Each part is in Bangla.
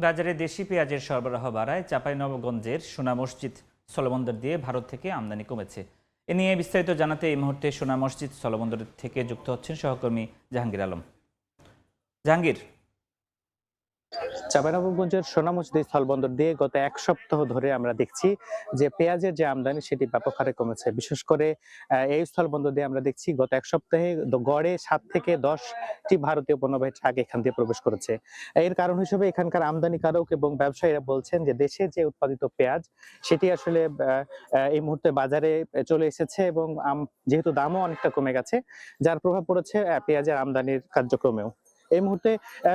বাজারে দেশি পেঁয়াজের সরবরাহ বাড়ায় চাঁপাইনবাবগঞ্জের সোনা মসজিদ স্থলবন্দর দিয়ে ভারত থেকে আমদানি কমেছে। এ নিয়ে বিস্তারিত জানাতে এই মুহূর্তে সোনা মসজিদ স্থলবন্দর থেকে যুক্ত হচ্ছেন সহকর্মী জাহাঙ্গীর আলম। জাহাঙ্গীর, চাঁপাইনবাবগঞ্জের সোনা মসজিদ স্থলবন্দর দিয়ে গত এক সপ্তাহ ধরে আমরা দেখছি যে পেঁয়াজের যে আমদানি সেটি ব্যাপক হারে কমেছে। বিশেষ করে এই স্থলবন্দর দিয়ে আমরা দেখছি গত এক সপ্তাহে গড়ে 7 থেকে 10টি ভারতীয় পণ্যবাহী ট্রাক এখান দিয়ে প্রবেশ করেছে। এর কারণ হিসেবে এখানকার আমদানিকারক এবং ব্যবসায়ীরা বলছেন যে দেশে যে উৎপাদিত পেঁয়াজ সেটি আসলে এই মুহূর্তে বাজারে চলে এসেছে এবং যেহেতু দামও অনেকটা কমে গেছে, যার প্রভাব পড়েছে পেঁয়াজের আমদানির কার্যক্রমেও। এই মুহূর্তে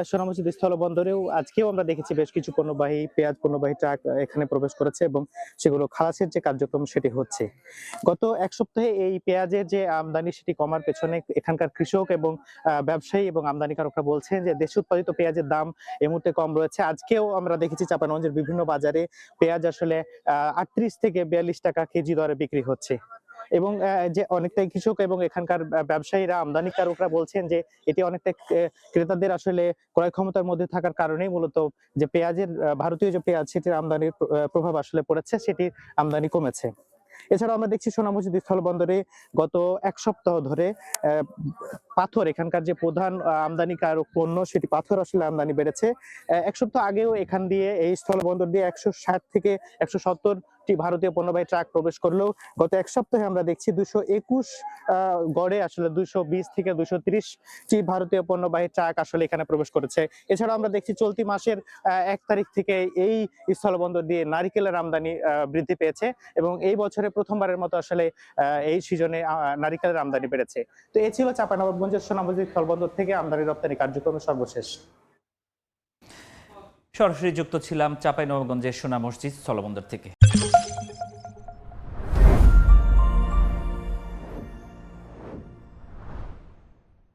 সোনা মসজিদ স্থলবন্দরেও আজকেও আমরা দেখেছি বেশ কিছু পেঁয়াজ পণ্যবাহী ট্রাক এখানে প্রবেশ করেছে এবং সেগুলো খালাসের যে কার্যক্রম সেটি হচ্ছে। গত এক সপ্তাহে এই পেঁয়াজের যে আমদানি সেটি কমার পেছনে এখানকার কৃষক এবং ব্যবসায়ী এবং আমদানিকারকরা বলছেন যে দেশে উৎপাদিত পেঁয়াজের দাম এই মুহূর্তে কম রয়েছে। আজকেও আমরা দেখেছি চাঁপাইনবাবগঞ্জের বিভিন্ন বাজারে পেঁয়াজ আসলে 38 থেকে 42 টাকা কেজি দরে বিক্রি হচ্ছে এবং যে অনেকটাই কৃষক এবং এখানকার ব্যবসায়ীরা আমদানিকারকরা বলছেন যে এটি অনেকটা ক্রেতাদের আসলে ক্রয় ক্ষমতার মধ্যে থাকার কারণেই মূলত যে পেঁয়াজের ভারতীয় যে পেঁয়াজ সেটির আমদানির প্রভাব আসলে পড়েছে, সেটির আমদানি কমেছে। এছাড়াও আমরা দেখছি সোনা মসজিদ স্থলবন্দরে গত এক সপ্তাহ ধরে পাথর, এখানকার যে প্রধান আমদানিকারক পণ্য সেটি পাথর আসলে আমদানি বেড়েছে। এক সপ্তাহ আগেও এখান দিয়ে এই স্থলবন্দর দিয়ে 160 থেকে 170টি ভারতীয় পণ্যবাহী ট্রাক প্রবেশ করলেও গত এক সপ্তাহে আমরা দেখছি 221 গড়ে আসলে 220 থেকে 230টি ভারতীয় পণ্যবাহী ট্রাক আসলে এখানে প্রবেশ করেছে। এছাড়াও আমরা দেখছি চলতি মাসের 1 তারিখ থেকে এই স্থলবন্দর দিয়ে নারিকেলের আমদানি বৃদ্ধি পেয়েছে এবং এই বছরে প্রথমবারের মতো আসলে এই সিজনে নারিকেলের আমদানি বেড়েছে। তো এই ছিল চাঁপাইনবাবগঞ্জের সোনা মসজিদ স্থলবন্দর থেকে আমদানি রপ্তানি কার্যক্রমের সর্বশেষ। সরাসরি যুক্ত ছিলাম চাঁপাইনবাবগঞ্জের সোনা মসজিদ স্থলবন্দর থেকে।